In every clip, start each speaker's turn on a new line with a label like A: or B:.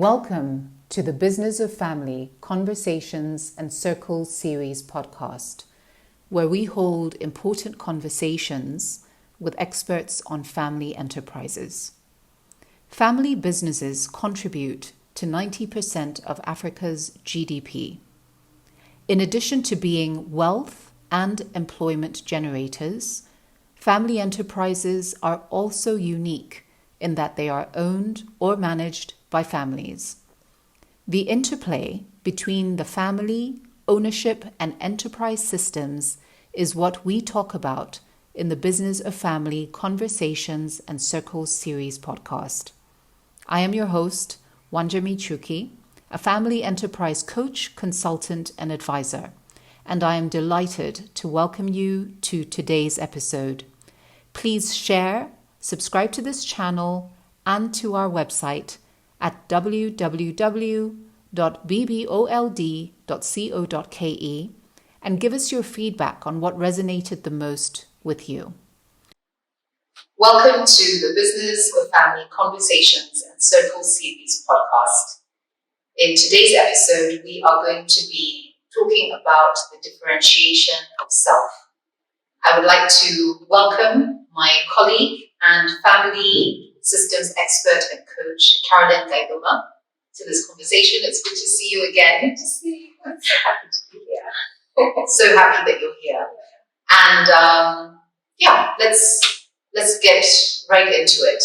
A: Welcome to the Business of Family Conversations and Circles series podcast, where we hold important conversations with experts on family enterprises. Family businesses contribute to 90% of Africa's GDP. In addition to being wealth and employment generators, family enterprises are also unique in that they are owned or managed by families. The interplay between the family, ownership, and enterprise systems is what we talk about in the Business of Family Conversations and Circles series podcast. I am your host, Wanjami Chuki, a family enterprise coach, consultant, and advisor, and I am delighted to welcome you to today's episode. Please share, subscribe to this channel, and to our website at www.bbold.co.ke and give us your feedback on what resonated the most with you. Welcome to the Business of Family Conversations and Circles series podcast. In today's episode, we are going to be talking about the differentiation of self. I would like to welcome my colleague and family systems expert and coach, Carolyn Gaigoma, to this conversation. It's good to see you again.
B: Good to see you. I'm so happy to be here.
A: So happy that you're here. And let's get right into it.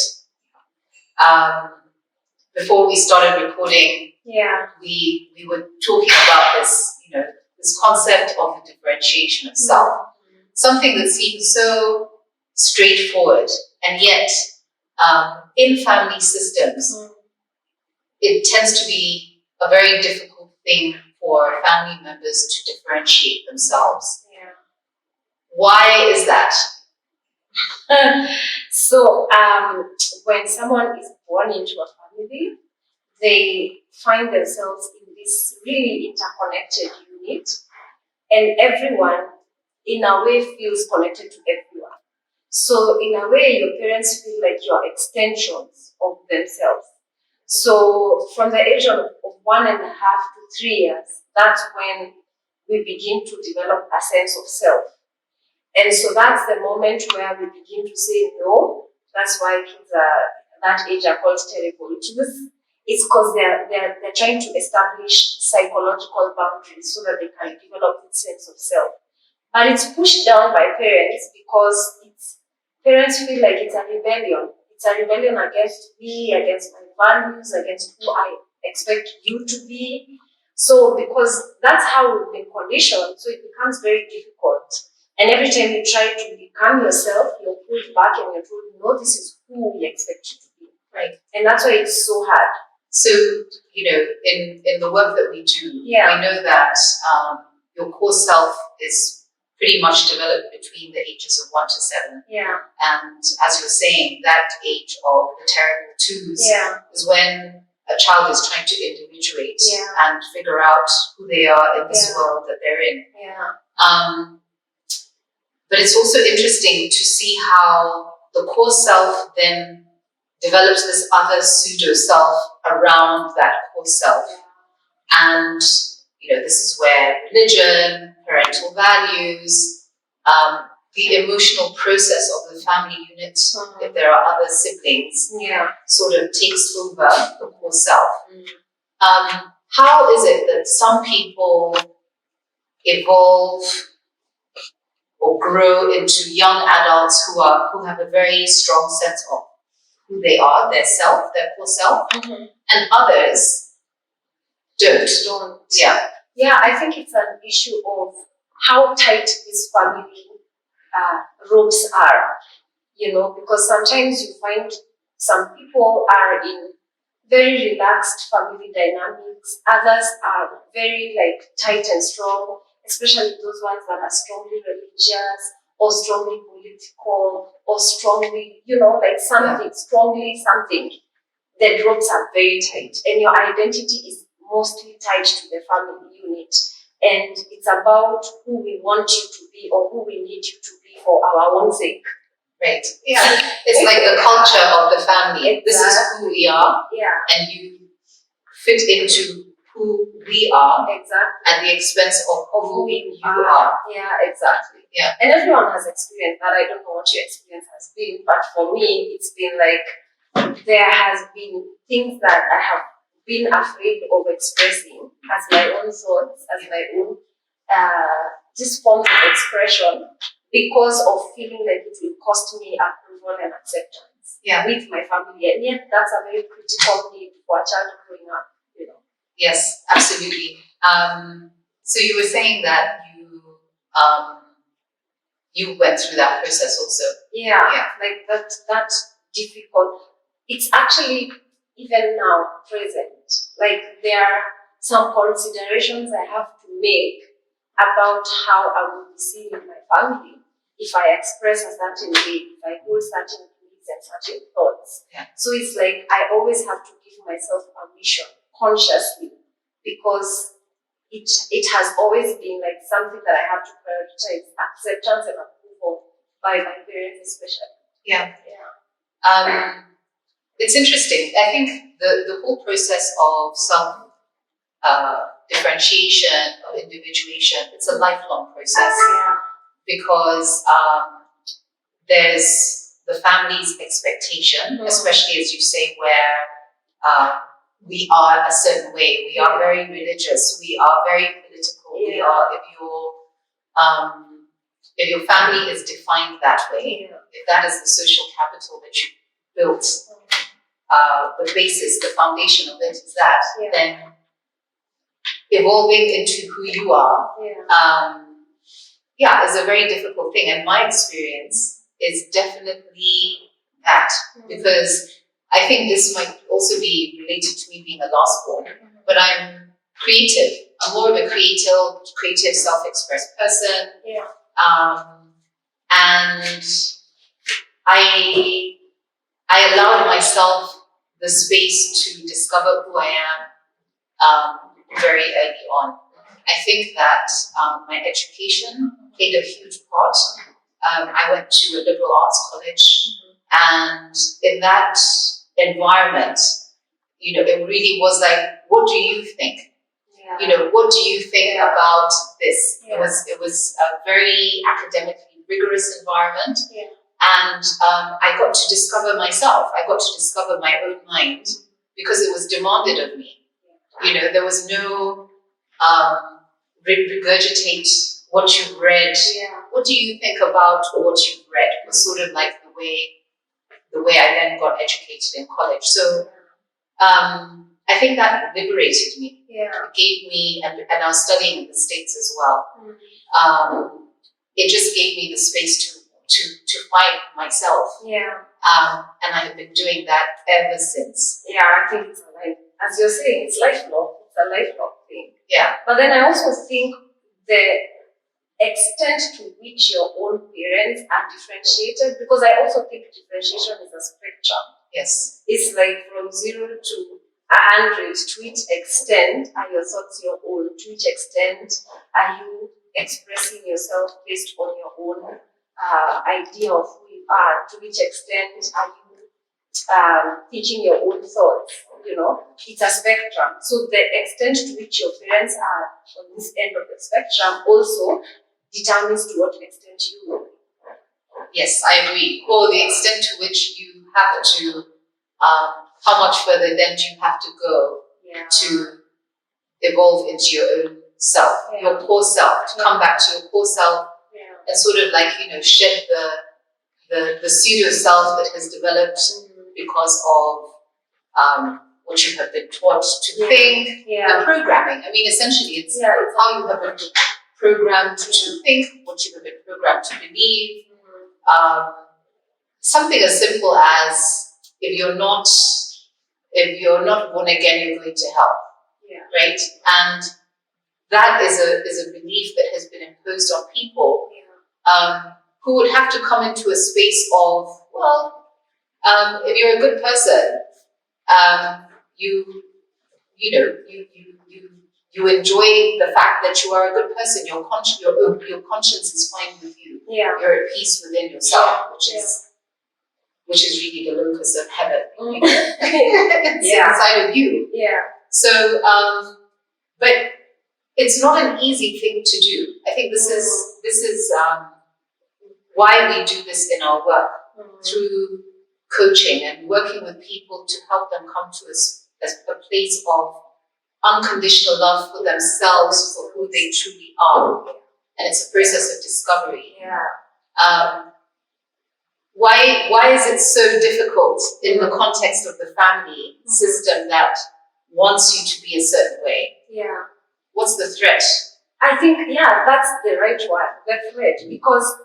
A: Before we started recording, we were talking about this concept of the differentiation of self. Something that seems so straightforward, and yet in family systems, it tends to be a very difficult thing for family members to differentiate themselves.
B: Yeah.
A: Why is that?
B: So when someone is born into a family, they find themselves in this really interconnected unit, and everyone in a way feels connected to everyone. So in a way, your parents feel like you are extensions of themselves. So from the age of 1.5 to 3 years, that's when we begin to develop a sense of self. And so that's the moment where we begin to say no. That's why kids that age are called terrible twos. It's because they're trying to establish psychological boundaries so that they can develop this sense of self. But it's pushed down by parents because parents feel like it's a rebellion. It's a rebellion against me, against my values, against who I expect you to be. So because that's how we've been conditioned, so it becomes very difficult. And every time you try to become yourself, you're pulled back and you're told, no, this is who we expect you to be.
A: Right.
B: And that's why it's so hard.
A: So, in the work that we do, we know that your core self is pretty much developed between the ages of 1 to 7.
B: Yeah.
A: And as you're saying, that age of the terrible twos is when a child is trying to individuate and figure out who they are in this world that they're in.
B: Yeah.
A: But it's also interesting to see how the core self then develops this other pseudo self around that core self. And this is where religion, parental values, the emotional process of the family unit, if there are other siblings, sort of takes over the core self. How is it that some people evolve or grow into young adults who have a very strong sense of who they are, their self, their core self, and others don't?
B: Yeah, I think it's an issue of how tight these family ropes are, because sometimes you find some people are in very relaxed family dynamics, others are very tight and strong, especially those ones that are strongly religious or strongly political or strongly, strongly something. The ropes are very tight and your identity is mostly tied to the family unit, and it's about who we want you to be or who we need you to be for our own sake.
A: Right. Yeah. It's like the culture of the family. Exactly. This is who we are.
B: Yeah.
A: And you
C: fit into who we are
B: Exactly.
C: at the expense of who you are.
B: Yeah, exactly.
C: Yeah.
B: And everyone has experienced that. I don't know what your experience has been, but for me, it's been like there has been things that I have been afraid of expressing as my own thoughts, as my own just forms of expression, because of feeling like it will cost me approval and acceptance with my family. And yet that's a very critical need for a child growing up, you know.
C: Yes, absolutely. So you were saying that you went through that process also.
B: Yeah. Like that difficult. It's actually even now present. Like there are some considerations I have to make about how I will be seen in my family if I express a certain way, if I hold certain beliefs and certain thoughts.
C: Yeah.
B: So it's like I always have to give myself permission consciously, because it has always been like something that I have to prioritize acceptance and approval by my parents especially.
C: Yeah. It's interesting. I think the whole process of self differentiation, of individuation, it's a lifelong process because there's the family's expectation, especially as you say, where we are a certain way. We are very religious. We are very political. We are, if your family is defined that way, if that is the social capital that you built, the basis, the foundation of it is that, then evolving into who you are, is a very difficult thing. And my experience is definitely that, because I think this might also be related to me being a last born, but I'm creative. I'm more of a creative, self-expressed person. And I allowed myself the space to discover who I am very early on. I think that my education played a huge part. I went to a liberal arts college, and in that environment, it really was like, what do you think? What do you think about this? It was a very academically rigorous environment. And I got to discover myself. I got to discover my own mind because it was demanded of me. There was no regurgitate what you've read. What do you think about what you've read? It was sort of like the way I then got educated in college. So I think that liberated me. It gave me, and I was studying in the States as well. It just gave me the space to find myself. And I have been doing that ever since.
B: I think it's as you're saying, it's lifelong. It's a lifelong thing. But then I also think the extent to which your own parents are differentiated, because I also think differentiation is a spectrum.
C: Yes.
B: It's like from 0 to 100. To which extent are your thoughts your own? To which extent are you expressing yourself based on your own idea of who you are? To which extent are you teaching your own thoughts? It's a spectrum. So the extent to which your parents are on this end of the spectrum also determines to what extent you will.
C: Yes, I agree. Or the extent to which you have to, how much further then do you have to go to evolve into your own self, your core self, to come back to your core self and sort of like, shed the pseudo self that has developed because of what you have been taught to think, the programming. I mean, essentially, it's how you have been programmed to think, what you have been programmed to believe. Something as simple as if you're not born again, you're going to hell, right? And that is a belief that has been imposed on people who would have to come into a space of, if you're a good person, you enjoy the fact that you are a good person. Your conscience is fine with you. You're at peace within yourself, which is really the locus of heaven. It's inside of you. So, but it's not an easy thing to do. I think this is why we do this in our work through coaching and working with people to help them come to a place of unconditional love for themselves, for who they truly are. And it's a process of discovery. Why is it so difficult in the context of the family system that wants you to be a certain way? What's the threat?
B: I think, that's the right one, the threat, because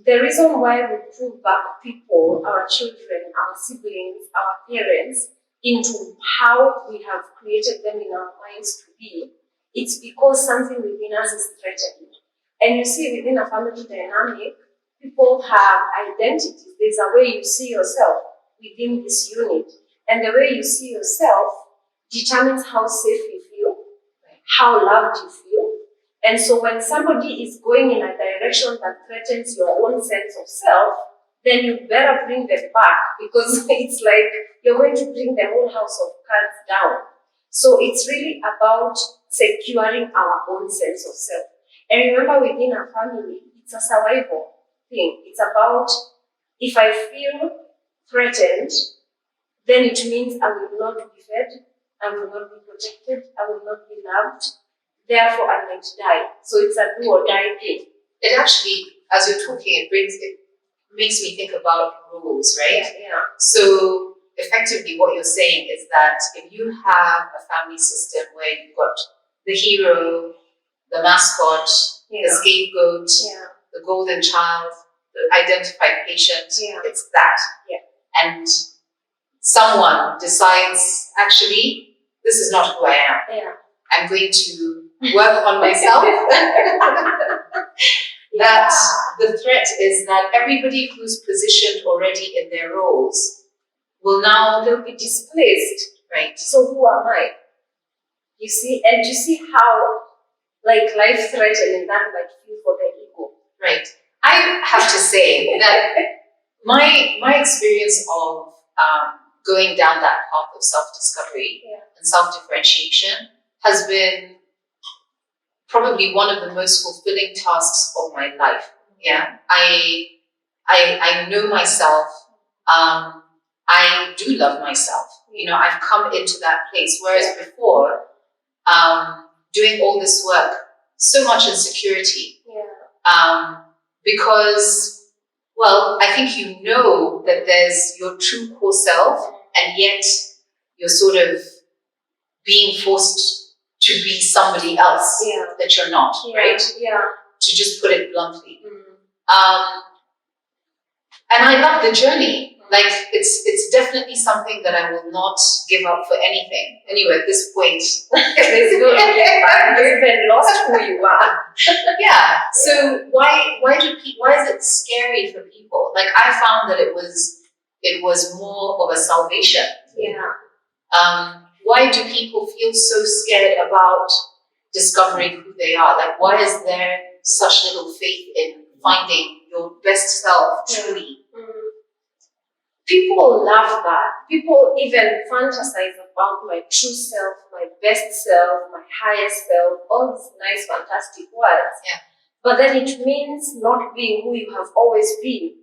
B: the reason why we pull back people, our children, our siblings, our parents, into how we have created them in our minds to be, it's because something within us is threatened. And you see, within a family dynamic, people have identities. There's a way you see yourself within this unit. And the way you see yourself determines how safe you feel, how loved you feel. And so when somebody is going in a direction that threatens your own sense of self, then you better bring them back, because it's like you're going to bring the whole house of cards down. So it's really about securing our own sense of self. And remember, within a family, it's a survival thing. It's about, if I feel threatened, then it means I will not be fed, I will not be protected, I will not be loved. Therefore, I might die. So it's a do or die thing.
C: It actually, as you're talking, it makes me think about roles, right? So effectively, what you're saying is that if you have a family system where you've got the hero, the mascot, the scapegoat, the golden child, the identified patient, it's that. And someone decides, actually, this is not who I am. I'm going to work on myself. That the threat is that everybody who's positioned already in their roles will now,
B: they'll be displaced.
C: Right.
B: So who am I? You see, and you see how life-threatening that might feel for the ego.
C: Right. I have to say that my experience of going down that path of self-discovery and self-differentiation has been probably one of the most fulfilling tasks of my life. I know myself. I do love myself. I've come into that place. Whereas before, doing all this work, so much insecurity. Because, well, I think that there's your true core self, and yet you're sort of being forced to be somebody else that you're not, right? To just put it bluntly. And I love the journey. Like, it's definitely something that I will not give up for anything. Anyway, at this point,
B: you've even lost who you are.
C: So why is it scary for people? Like, I found that it was more of a salvation. Why do people feel so scared about discovering who they are? Like, why is there such little faith in finding your best self truly?
B: People love that. People even fantasize about my true self, my best self, my highest self, all these nice, fantastic words. But then it means not being who you have always been.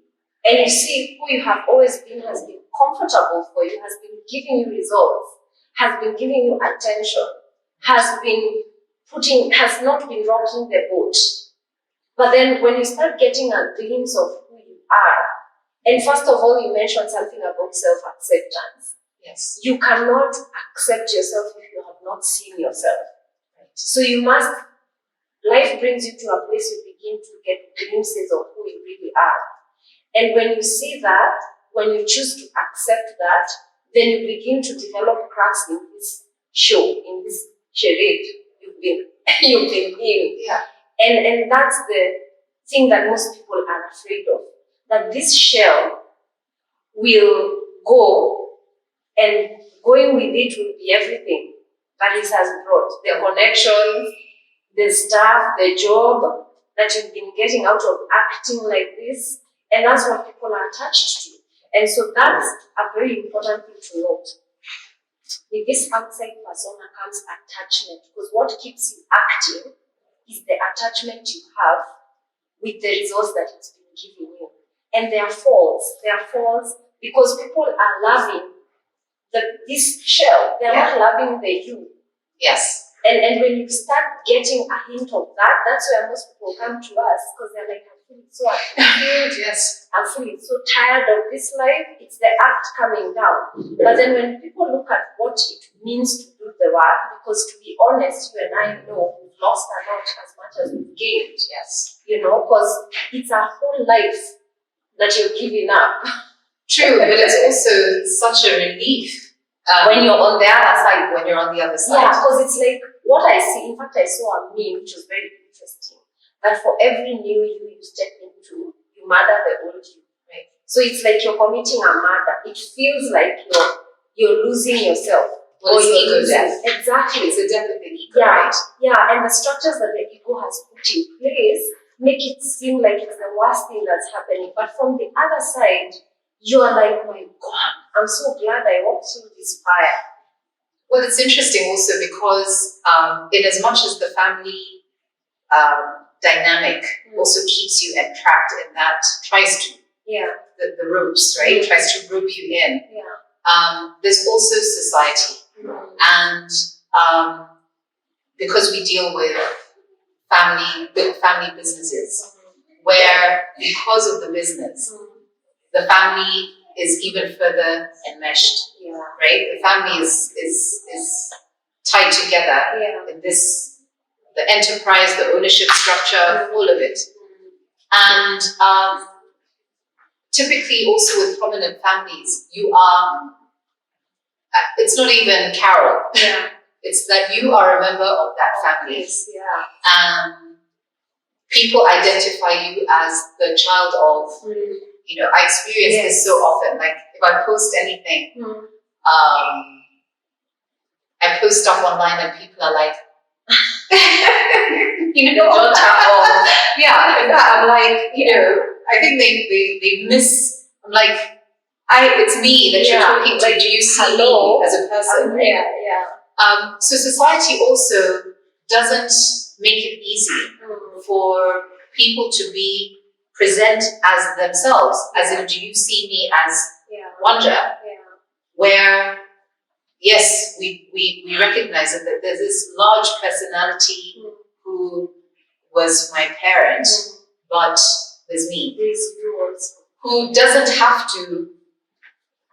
B: And you see, who you have always been has been comfortable for you, has been giving you results, has been giving you attention, has not been rocking the boat. But then when you start getting a glimpse of who you are, and first of all, you mentioned something about self-acceptance.
C: Yes.
B: You cannot accept yourself if you have not seen yourself. So life brings you to a place you begin to get glimpses of who you really are. And when you see that, when you choose to accept that, then you begin to develop cracks in this show, in this charade you've been in. And that's the thing that most people are afraid of. That this shell will go, and going with it will be everything that it has brought. The connections, the staff, the job that you've been getting out of acting like this. And that's what people are attached to. And so that's a very important thing to note. With this outside persona comes attachment, because what keeps you acting is the attachment you have with the resource that it's been giving you. And they are false. They are false because people are loving this shell. They are not loving the you.
C: Yes.
B: And when you start getting a hint of that, that's where most people come to us, because they're like, I'm feeling so unfulfilled.
C: Yes.
B: I'm feeling so tired of this life. It's the act coming down. But then when people look at what it means to do the work, because to be honest, you and I know we've lost a lot as much as we've gained.
C: Yes.
B: Because it's a whole life that you're giving up.
C: True, but it's also such a relief when you're on the other side, when you're on the other side.
B: Yeah, because it's like what I see. In fact, I saw a meme which was very interesting. That for every new you step into, you murder the old you. Right? So it's like you're committing a murder. It feels like you're losing yourself.
C: Well, it's ego death.
B: Exactly.
C: It's a death of the ego, right?
B: Yeah, and the structures that the ego has put in place make it seem like it's the worst thing that's happening. But from the other side, you are like, my God, I'm so glad I walked through this fire.
C: Well, it's interesting also because in as much as the family dynamic also keeps you entrapped in that, tries to, the ropes, right? Tries to rope you in. There's also society. And because we deal with family businesses, where because of the business, the family is even further enmeshed, right? The family is tied together in this, the enterprise, the ownership structure, all of it. And typically also with prominent families, you are, it's not even Carol. It's that you are a member of that family. And people identify you as the child of, I experience this so often. Like if I post anything, I post stuff online and people are like, daughter of, I'm like, I think they miss, I'm like, it's me that you're talking to. Do you see me as a person? So society also doesn't make it easy for people to be present as themselves, as in, do you see me as Wanja? Where, yes, we recognize that there's this large personality who was my parent, but there's me, who doesn't have to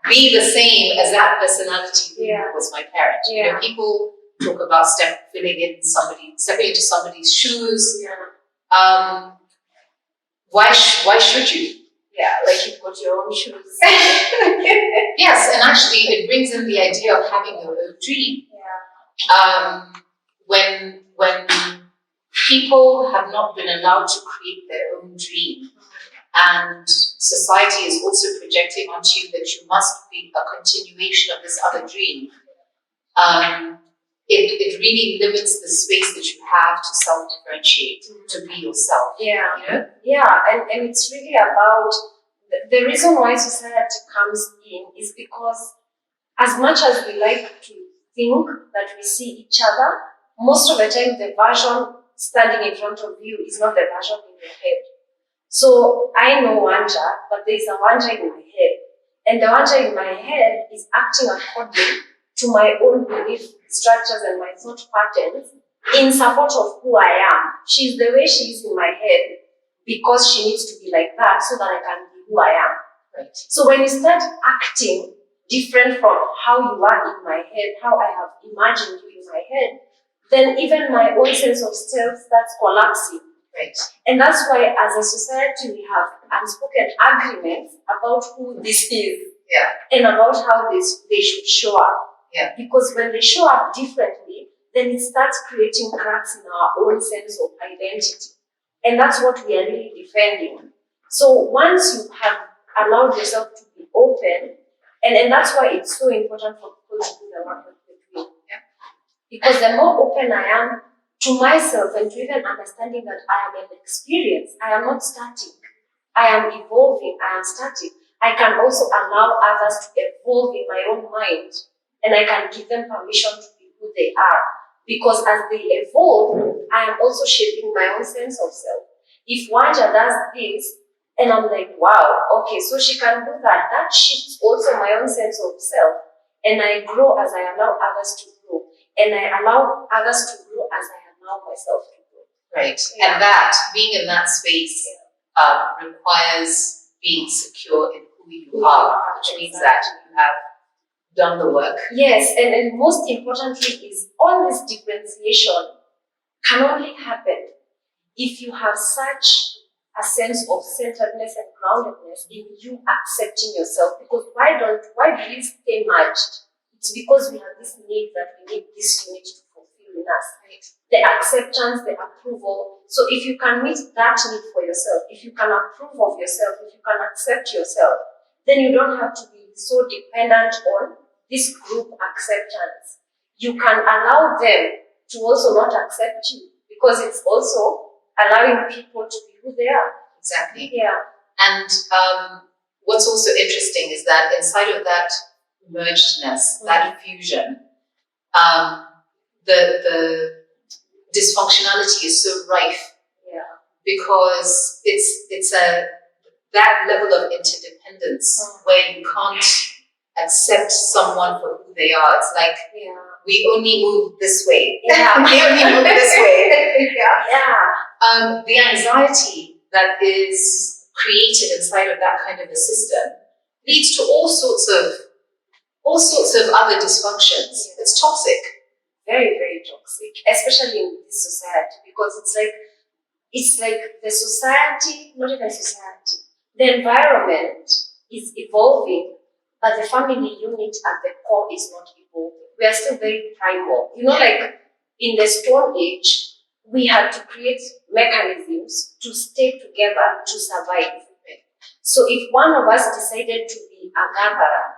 C: be the same as that personality who was my parent. People talk about stepping into somebody's shoes. Why should you?
B: Like you've got your own shoes.
C: Yes, and actually it brings in the idea of having your own dream. When people have not been allowed to create their own dream, and society is also projecting onto you that you must be a continuation of this other dream, it really limits the space that you have to self-differentiate, to be yourself.
B: And it's really about the reason why society comes in is because as much as we like to think that we see each other, most of the time the version standing in front of you is not the version in your head. So I know Wanja, but there's a Wanja in my head. And the Wanja in my head is acting according to my own belief structures and my thought patterns in support of who I am. She's the way she is in my head because she needs to be like that so that I can be who I am.
C: Right.
B: So when you start acting different from how you are in my head, how I have imagined you in my head, then even my own sense of self starts collapsing.
C: Right.
B: And that's why as a society we have unspoken agreements about who this is and about how they should show up. Because when they show up differently, then it starts creating cracks in our own sense of identity. And that's what we are really defending. So once you have allowed yourself to be open, and that's why it's so important for people to do the work that they're doing. Because the more open I am to myself and to even understanding that I am an experience, I am not static. I am evolving, I am static. I can also allow others to evolve in my own mind. and I can give them permission to be who they are. Because as they evolve, I am also shaping my own sense of self. If Wanja does this, and I'm like, wow, okay, so she can do that. That shifts also my own sense of self. And I grow as I allow others to grow. And I allow others to grow as I allow myself to grow.
C: Right.
B: Yeah.
C: And that, being in that space, requires being secure in who you are, which means that you have done the work.
B: Yes, and most importantly is all this differentiation can only happen if you have such a sense of centeredness and groundedness in you accepting yourself. Because why do we stay merged? It's because we have this need that we need this unit to fulfill in us.
C: Right.
B: The acceptance, the approval. So if you can meet that need for yourself, if you can approve of yourself, if you can accept yourself, then you don't have to be so dependent on this group acceptance. You can allow them to also not accept you, because it's also allowing people to be who they are.
C: Exactly.
B: Yeah.
C: And what's also interesting is that inside of that mergedness, that fusion, the dysfunctionality is so rife.
B: Yeah.
C: Because it's that level of interdependence where you can't accept someone for who they are. It's like, we only move this way.
B: Yeah.
C: We only move this way.
B: Yeah.
C: The anxiety that is created inside of that kind of a system leads to all sorts of other dysfunctions.
B: Yeah.
C: It's toxic.
B: Very, very toxic, especially in this society, because it's like the society, not even society, the environment is evolving, but the family unit at the core is not evolving. We are still very primal. Like in the Stone Age, we had to create mechanisms to stay together to survive. So if one of us decided to be a gatherer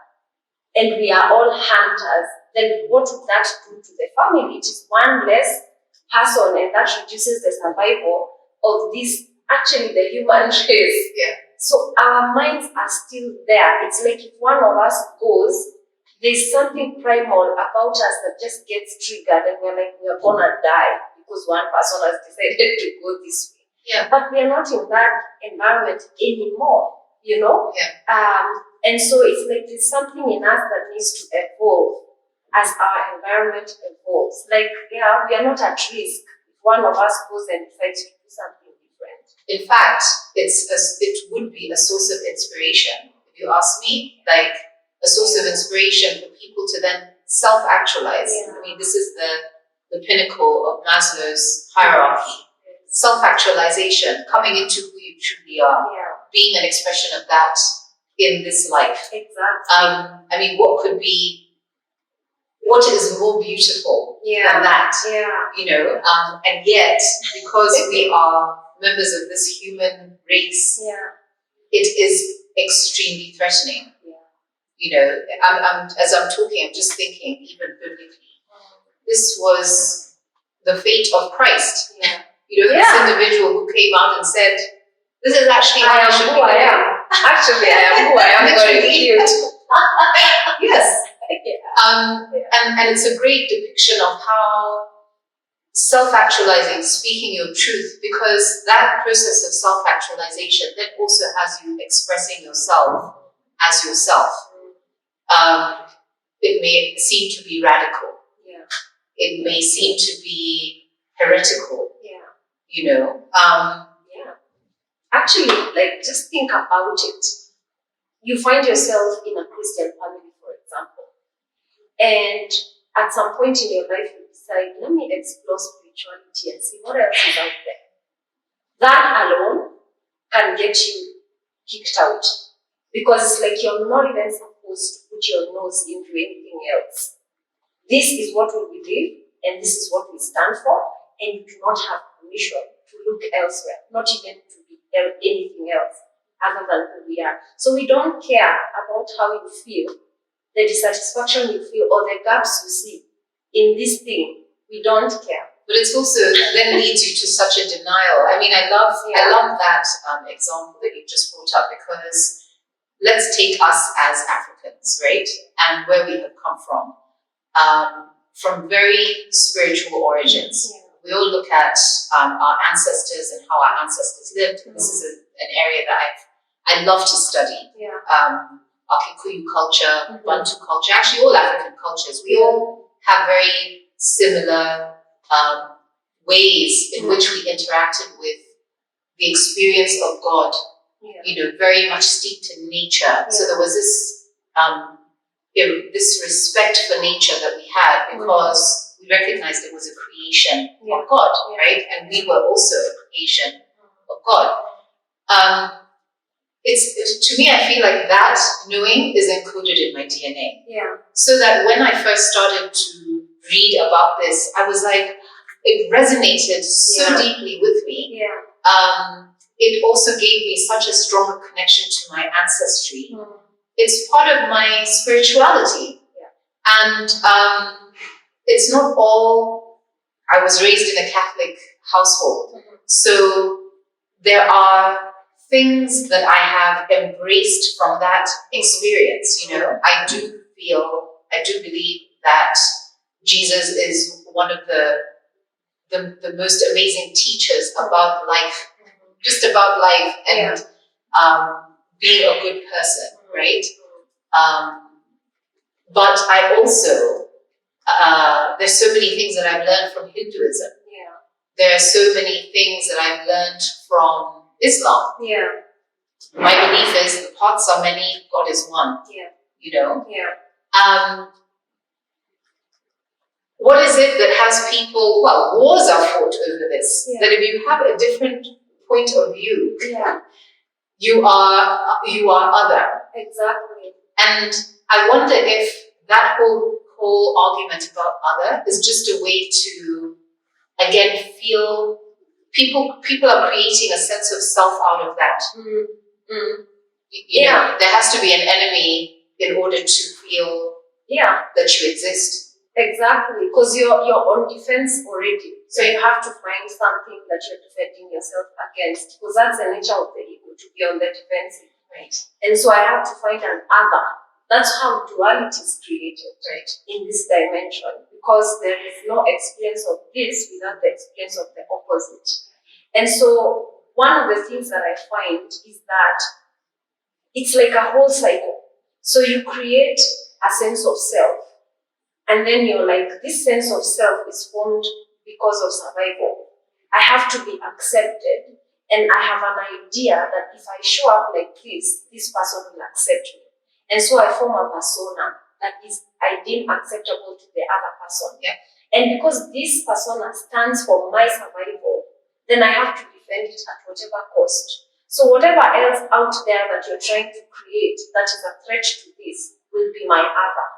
B: and we are all hunters, then what would that do to the family? It is one less person, and that reduces the survival of this, actually the human race.
C: Yeah.
B: So our minds are still there. It's like if one of us goes, there's something primal about us that just gets triggered, and we're like, we're gonna die because one person has decided to go this way.
C: Yeah.
B: But we're not in that environment anymore,
C: Yeah.
B: And so it's like there's something in us that needs to evolve as our environment evolves. Like, we are not at risk if one of us goes and decides to do something different.
C: In fact, it would be a source of inspiration, if you ask me, like a source of inspiration for people to then self-actualize.
B: Yeah.
C: I mean, this is the pinnacle of Maslow's hierarchy. Self-actualization, coming into who you truly are, being an expression of that in this life.
B: Exactly.
C: I mean, what is more beautiful than that?
B: Yeah.
C: And yet, because we are members of this human race, it is extremely threatening. As I'm talking, I'm just thinking, even biblically, this was the fate of Christ. This individual who came out and said, "This is actually how I should be."
B: I am. Actually, I am who I am. Very cute.
C: Yes. And it's a great depiction of how self-actualizing, speaking your truth, because that process of self-actualization then also has you expressing yourself as yourself. It may seem to be radical.
B: Yeah.
C: It may seem to be heretical.
B: Yeah. Actually, like, just think about it. You find yourself in a Christian family, for example, and at some point in your life, you decide, let me explore spirituality and see what else is out there. That alone can get you kicked out, because it's like you're not even supposed to put your nose into anything else. This is what we believe, and this is what we stand for, and you do not have permission to look elsewhere, not even to be anything else other than who we are. So we don't care about how you feel, the dissatisfaction you feel, or the gaps you see in this thing. We don't care.
C: But it's also then leads you to such a denial. I mean, I love that example that you just brought up, because let's take us as Africans, right? And where we have come from. from very spiritual origins.
B: Yeah.
C: We all look at our ancestors and how our ancestors lived. This is an area that I love to study.
B: Yeah.
C: Our Kikuyu culture, Bantu culture, actually all African cultures. We all have very similar ways in which we interacted with the experience of God.
B: Yeah.
C: Very much steeped in nature.
B: Yeah.
C: So there was this respect for nature that we had because we recognized it was a creation of God, right? And we were also a creation of God. To me, I feel like that knowing is encoded in my DNA.
B: Yeah.
C: So that when I first started to read about this, I was like, it resonated so deeply with me.
B: Yeah.
C: It also gave me such a stronger connection to my ancestry. It's part of my spirituality. And it's not all, I was raised in a Catholic household. So there are things that I have embraced from that experience. I do believe that Jesus is one of the most amazing teachers about life, just about life and being a good person, right? But I also, there's so many things that I've learned from Hinduism.
B: Yeah.
C: There are so many things that I've learned from Islam.
B: Yeah.
C: My belief is the paths are many, God is one.
B: Yeah.
C: Yeah. What is it that has people, wars are fought over this, that if you have a different point of view, you are other.
B: Exactly.
C: And I wonder if that whole argument about other is just a way to, again, feel people are creating a sense of self out of that. There has to be an enemy in order to feel that you exist.
B: Exactly, because you're on defense already. So you have to find something that you're defending yourself against, because that's the nature of the ego, to be on the defensive.
C: Right.
B: And so I have to find an other. That's how duality is created,
C: right,
B: in this dimension, because there is no experience of this without the experience of the opposite. And so one of the things that I find is that it's like a whole cycle. So you create a sense of self, and then you're like, this sense of self is formed because of survival. I have to be accepted, and I have an idea that if I show up like this person will accept me. And so I form a persona that is deemed acceptable to the other person.
C: Yeah.
B: And because this persona stands for my survival, then I have to defend it at whatever cost. So whatever else out there that you're trying to create that is a threat to this will be my other.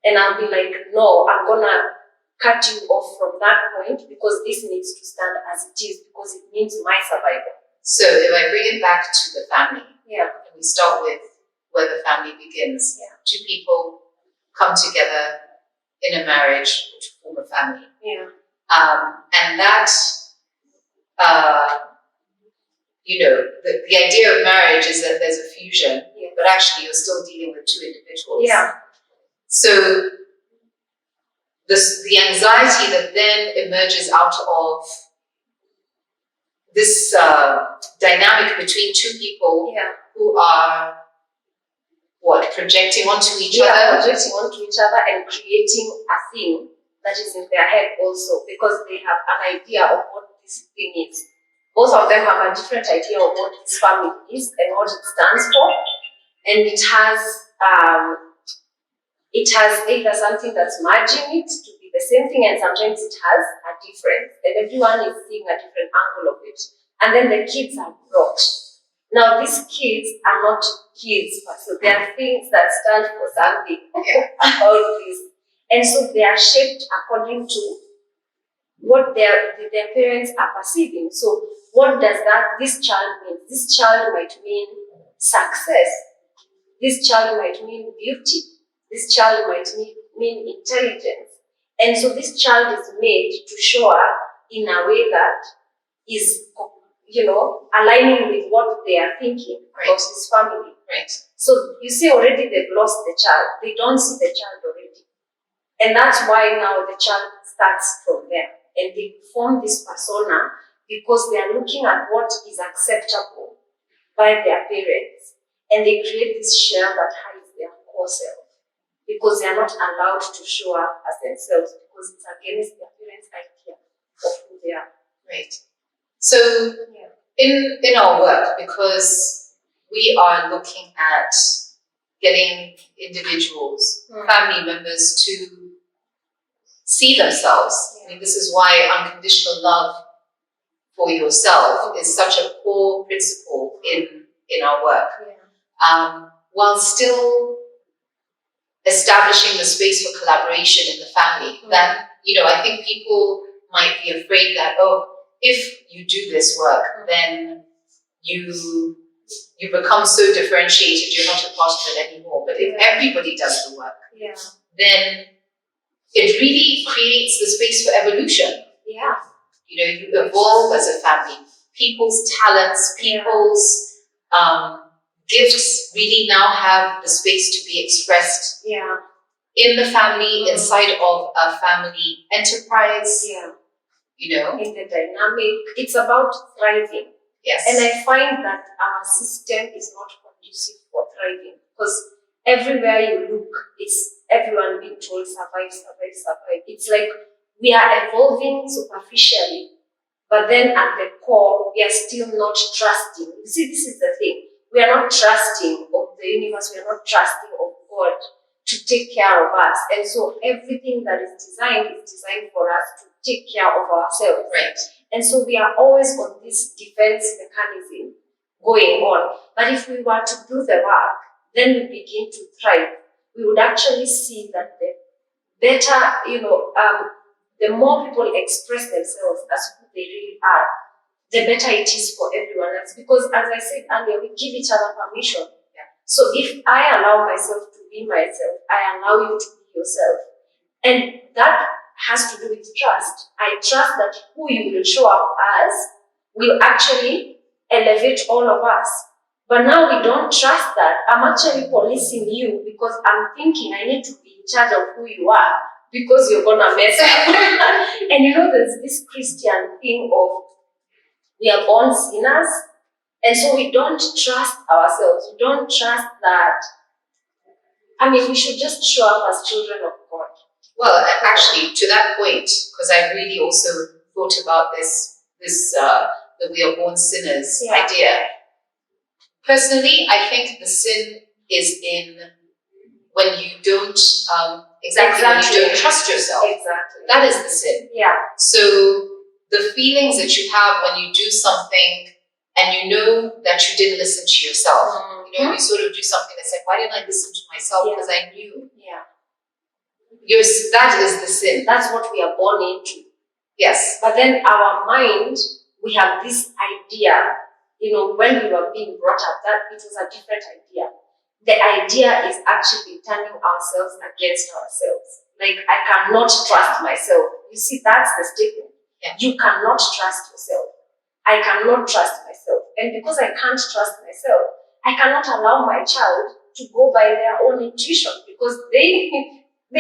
B: And I'll be like, no, I'm gonna cut you off from that point because this needs to stand as it is because it means my survival.
C: So if I bring it back to the family,
B: and
C: we start with where the family begins. Two people come together in a marriage to form a family. And that, the idea of marriage is that there's a fusion, but actually you're still dealing with two individuals. So the anxiety that then emerges out of this dynamic between two people who are projecting onto each other?
B: Projecting onto each other and creating a thing that is in their head also, because they have an idea of what this thing is. Both of them have a different idea of what this family is and what it stands for. And it has either something that's merging it to be the same thing, and sometimes it has a difference. And everyone is seeing a different angle of it. And then the kids are brought. Now, these kids are not kids, so they are things that stand for something about this. And so they are shaped according to what their parents are perceiving. So what does this child mean? This child might mean success. This child might mean beauty. This child might mean intelligence. And so this child is made to show up in a way that is, aligning with what they are thinking of this family.
C: Right.
B: So you see already they've lost the child. They don't see the child already. And that's why now the child starts from there. And they form this persona because they are looking at what is acceptable by their parents. And they create this shell that hides their core self because they are not allowed to show up as themselves because it's against their parents' idea of who they are.
C: Right. So in our work, because we are looking at getting individuals, family members to see themselves. I mean, this is why unconditional love for yourself is such a core principle in our work. While still establishing the space for collaboration in the family, that, I think people might be afraid that, if you do this work, then you become so differentiated, you're not a part of it anymore. But if everybody does the work, then it really creates the space for evolution.
B: Yeah.
C: You evolve as a family. People's talents, people's gifts really now have the space to be expressed in the family, inside of a family enterprise.
B: In the dynamic. It's about thriving.
C: Yes.
B: And I find that our system is not conducive for thriving because everywhere you look, it's everyone being told survive, survive, survive. It's like we are evolving superficially, but then at the core, we are still not trusting. You see, this is the thing. We are not trusting of the universe. We are not trusting of God to take care of us. And so everything that is designed for us to take care of ourselves.
C: Right.
B: And so we are always on this defense mechanism going on. But if we were to do the work, then we begin to thrive. We would actually see that the better, the more people express themselves as who they really are, the better it is for everyone else. Because as I said earlier, we give each other permission. So if I allow myself to be myself, I allow you to be yourself. And that has to do with trust. I trust that who you will show up as will actually elevate all of us. But now we don't trust that. I'm actually policing you because I'm thinking I need to be in charge of who you are because you're going to mess up. And there's this Christian thing of we are born sinners. And so we don't trust ourselves. We don't trust that. We should just show up as children of God.
C: Well, actually, to that point, because I really also thought about this that we are born sinners idea. Personally, I think the sin is in when you don't when you don't trust yourself.
B: Exactly.
C: That is the sin.
B: Yeah.
C: So the feelings that you have when you do something and you know that you didn't listen to yourself. You sort of do something that's like, why didn't I listen to myself? Because I knew.
B: Yeah.
C: That is the sin.
B: That's what we are born into.
C: Yes.
B: But then our mind, we have this idea, when we were being brought up, that it was a different idea. The idea is actually turning ourselves against ourselves. Like, I cannot trust myself. You see, that's the statement.
C: Yeah.
B: You cannot trust yourself. I cannot trust myself. And because I can't trust myself, I cannot allow my child to go by their own intuition because they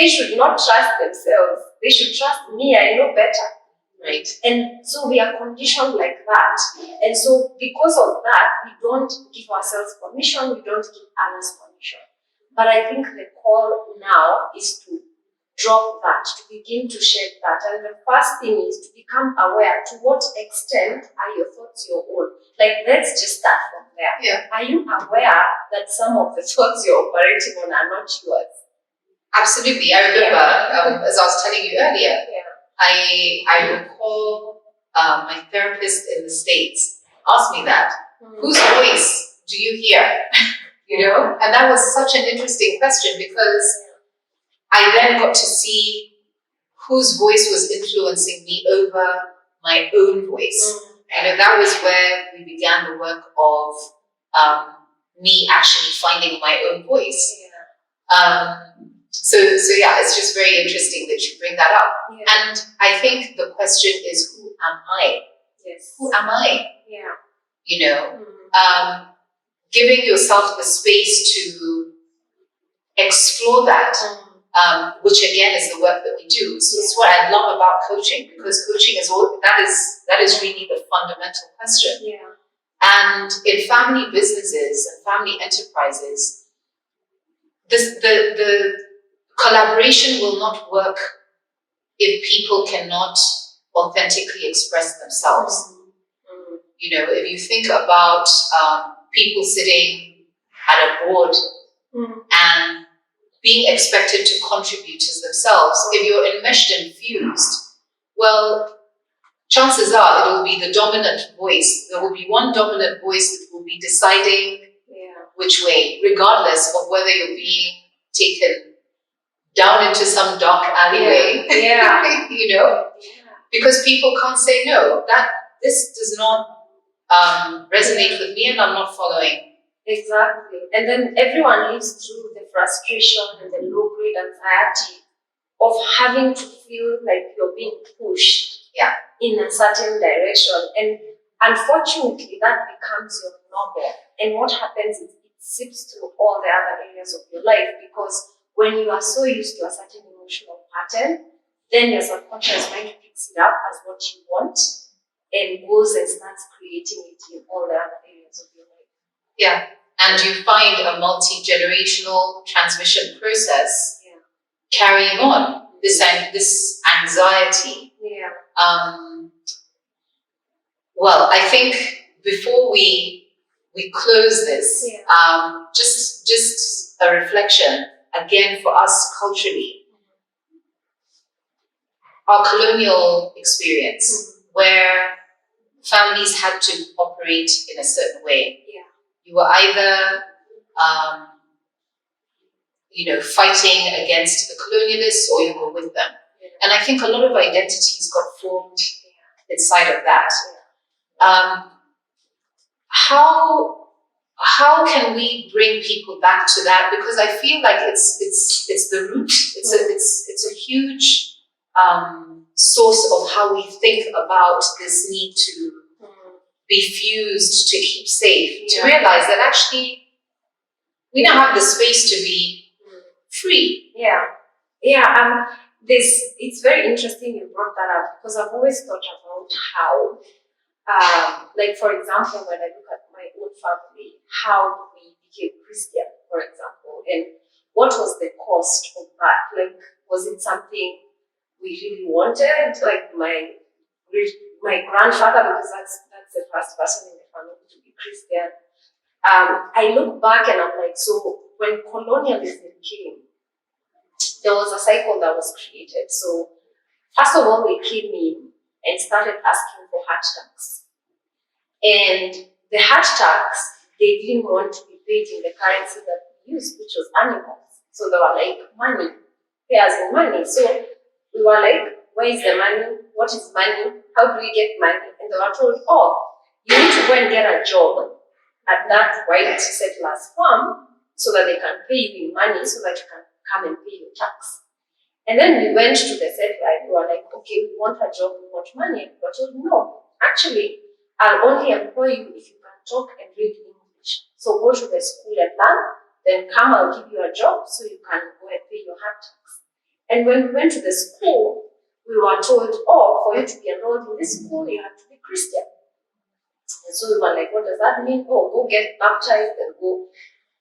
B: should not trust themselves. They should trust me. I know better.
C: Right.
B: And so we are conditioned like that. And so because of that, we don't give ourselves permission. We don't give others permission. But I think the call now is to drop that, to begin to shed that. And the first thing is to become aware to what extent are your thoughts your own. Like, let's just start from there.
C: Yeah.
B: Are you aware that some of the thoughts you're operating on are not yours?
C: Absolutely. I remember, as I was telling you earlier, I recall my therapist in the States asked me that, whose voice do you hear? And that was such an interesting question because I then got to see whose voice was influencing me over my own voice. That was where we began the work of me actually finding my own voice. So yeah, it's just very interesting that you bring that up.
B: Yeah.
C: And I think the question is, who am I?
B: Yes.
C: Who am I?
B: Yeah.
C: Giving yourself the space to explore that. which again is the work that we do. So it's what I love about coaching, because coaching is that is really the fundamental question.
B: Yeah.
C: And in family businesses and family enterprises, the collaboration will not work if people cannot authentically express themselves. You know, if you think about people sitting at a board and being expected to contribute as themselves, if you're enmeshed and fused, well, chances are it will be the dominant voice. There will be one dominant voice that will be deciding which way, regardless of whether you're being taken down into some dark alleyway. You know, because people can't say no. That this does not resonate with me, and I'm not following.
B: Exactly. And then everyone lives through the frustration and the low-grade anxiety of having to feel like you're being pushed in a certain direction. And unfortunately, that becomes your normal. And what happens is it seeps through all the other areas of your life, because when you are so used to a certain emotional pattern, then your subconscious mind picks it up as what you want and goes and starts creating it in all the other areas of your life.
C: Yeah. And you find a multi-generational transmission process carrying on this anxiety. Well, I think before we close this, just a reflection again for us culturally. Our colonial experience, where families had to operate in a certain way. You were either, fighting against the colonialists, or you were with them. And I think a lot of identities got formed inside of that. How can we bring people back to that? Because I feel like it's the root. It's a huge source of how we think about this need to be fused, to keep safe, to realize that actually we now have the space to be free.
B: It's very interesting you brought that up, because I've always thought about how, like for example, when I look at my own family, how we became Christian, for example, and what was the cost of that? Like, was it something we really wanted? Like my grandfather, because that's the first person in the family to be Christian. I look back and I'm like, so when colonialism came, there was a cycle that was created. So first of all, they came in and started asking for heart tax. And the heart tax, they didn't want to be paid in the currency that we used, which was animals. So they were like, money, pay us in money. So we were like, where is the money? What is money? How do we get money? And they were told, you need to go and get a job at that white settler's farm so that they can pay you in money so that you can come and pay your tax. And then we went to the settler and we were like, okay, we want a job, we want money. And we were told, no, actually, I'll only employ you if you can talk and read English. So go to the school and learn, then come, I'll give you a job so you can go and pay your heart tax. And when we went to the school, we were told, for you to be enrolled in this school, you have to be Christian. And so we were like, what does that mean? Go get baptized and go.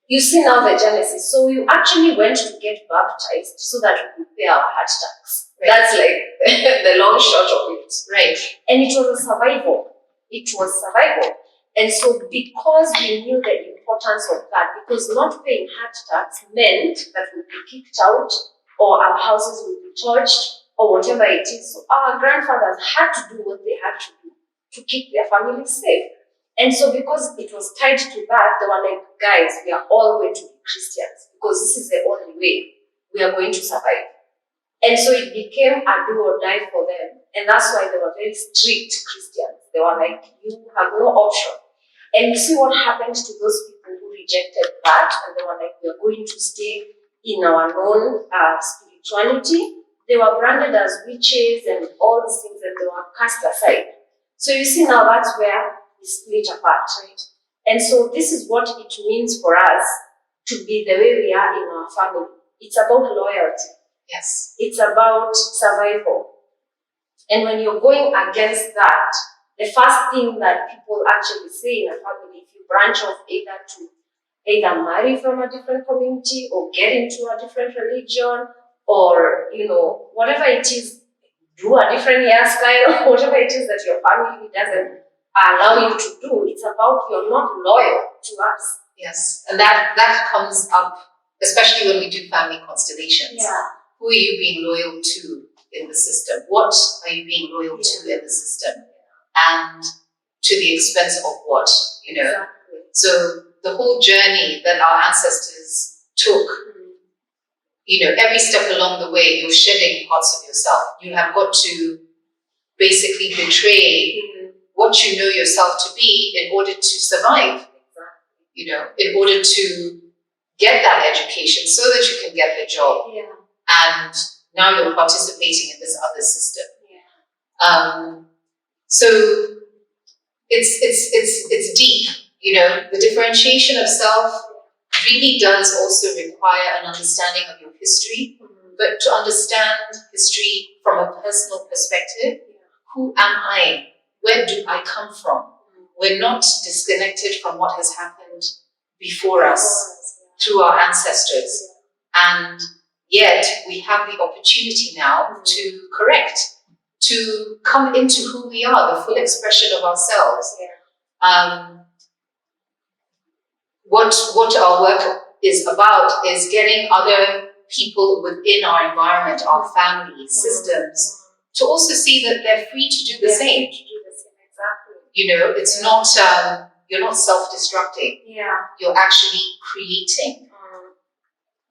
B: You see now the genesis. So we actually went to get baptized so that we could pay our heart tax. Right. That's like the long short of it.
C: Right.
B: And it was a survival. It was survival. And so because we knew the importance of that, because not paying heart tax meant that we'd be kicked out or our houses would be torched or whatever it is. So our grandfathers had to do what they had to do to keep their families safe. And so because it was tied to that, they were like, guys, we are all going to be Christians because this is the only way we are going to survive. And so it became a do or die for them. And that's why they were very strict Christians. They were like, you have no option. And you see what happened to those people who rejected that, and they were like, we are going to stay in our known spirituality. They were branded as witches and all these things, and they were cast aside. So you see now that's where we split apart, right? And so this is what it means for us to be the way we are in our family. It's about loyalty.
C: Yes.
B: It's about survival. And when you're going against that, the first thing that people actually say in a family, if you branch off either marry from a different community or get into a different religion, or whatever it is, do a different hairstyle, whatever it is that your family doesn't allow you to do, it's about you're not loyal to us.
C: Yes, and that comes up, especially when we do family constellations.
B: Yeah.
C: Who are you being loyal to in the system? What are you being loyal to in the system? And to the expense of what,
B: Exactly.
C: So the whole journey that our ancestors took, every step along the way, you're shedding parts of yourself. You have got to basically betray what you know yourself to be in order to survive, in order to get that education so that you can get the job.
B: Yeah.
C: And now you're participating in this other system.
B: Yeah.
C: So it's deep, the differentiation of self really does also require an understanding of your history, but to understand history from a personal perspective. Who am I? Where do I come from? We're not disconnected from what has happened before us through our ancestors. And yet we have the opportunity now to correct, to come into who we are, the full expression of ourselves. What our work is about is getting other people within our environment, our family systems, to also see that they're free to do the same.
B: Exactly.
C: It's not, you're not self-destructing.
B: Yeah.
C: You're actually creating.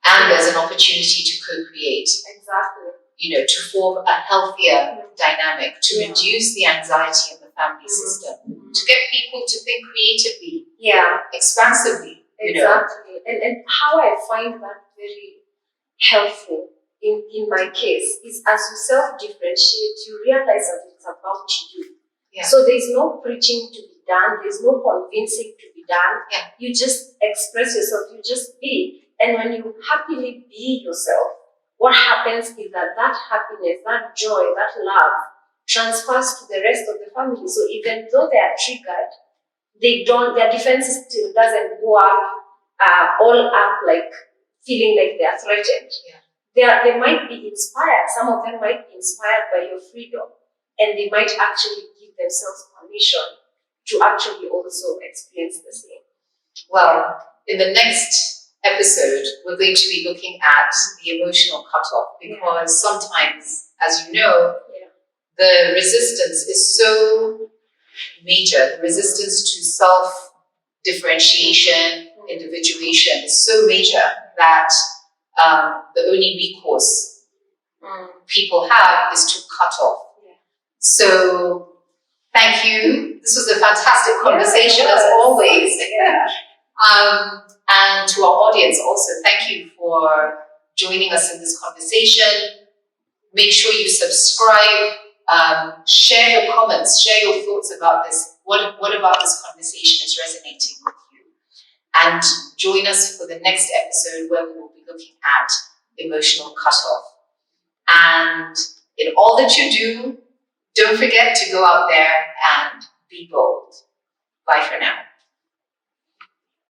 C: And there's an opportunity to co-create.
B: Exactly.
C: To form a healthier dynamic, to reduce the anxiety in the family system, to get people to think creatively, expansively.
B: Exactly. And how I find that very helpful in my case is, as you self-differentiate, you realize that it's about you.
C: Yeah.
B: So there's no preaching to be done, there's no convincing to be done.
C: Yeah.
B: You just express yourself, you just be. And when you happily be yourself, what happens is that happiness, that joy, that love transfers to the rest of the family. So even though they are triggered, their defense system doesn't go up, all up, like feeling like they are threatened.
C: Yeah.
B: They might be inspired. Some of them might be inspired by your freedom, and they might actually give themselves permission to actually also experience the same.
C: Well, in the next episode, we're going to be looking at the emotional cutoff, because sometimes, as you know, the resistance is so major. The resistance to self-differentiation, individuation is so major that the only recourse people have is to cut off. So, thank you. This was a fantastic conversation as always. And to our audience also, thank you for joining us in this conversation. Make sure you subscribe, share your comments, share your thoughts about this. What about this conversation is resonating with you? And join us for the next episode, where we will be looking at emotional cutoff. And in all that you do, don't forget to go out there and be bold. Bye for now.